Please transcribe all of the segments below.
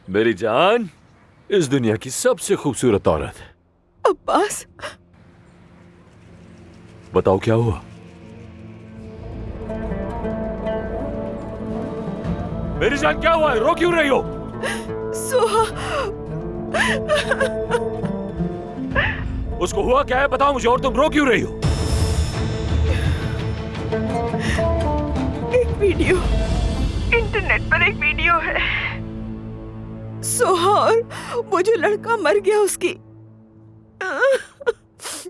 मेरी जान, इस दुनिया की सबसे खूबसूरत औरत। अब्बास, बताओ क्या हुआ? मेरी जान क्या हुआ है? रो क्यों रही हो? सोहा, उसको हुआ क्या है बताओ मुझे, और तुम रो क्यों रही हो? एक वीडियो, इंटरनेट पर एक वीडियो है। सोहा और वो जो लड़का मर गया उसकी,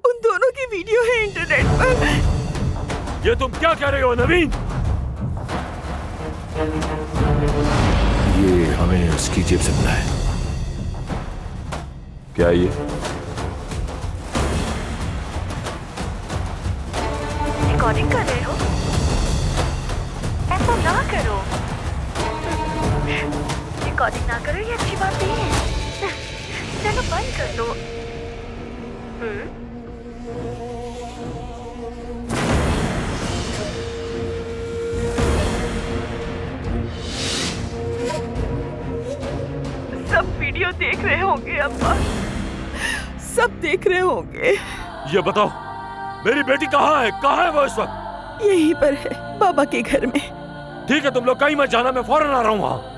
उन दोनों की वीडियो है इंटरनेट पर। ये तुम क्या कह रहे हो नवीन? ये हमें उसकी जेब से मिला है। क्या ये? रिकॉर्डिंग कर रहे हो? ऐसा ना करो। रिकॉर्डिंग ना करो, ये अच्छी बात नहीं है। चलो बंद कर दो। सब वीडियो देख रहे होंगे अब्बा, सब देख रहे होंगे। ये बताओ, मेरी बेटी कहाँ है? कहाँ है वो इस वक्त? यहीं पर है, बाबा के घर में। ठीक है, तुम लोग कहीं मत जाना, मैं फौरन आ रहा हूँ वहां।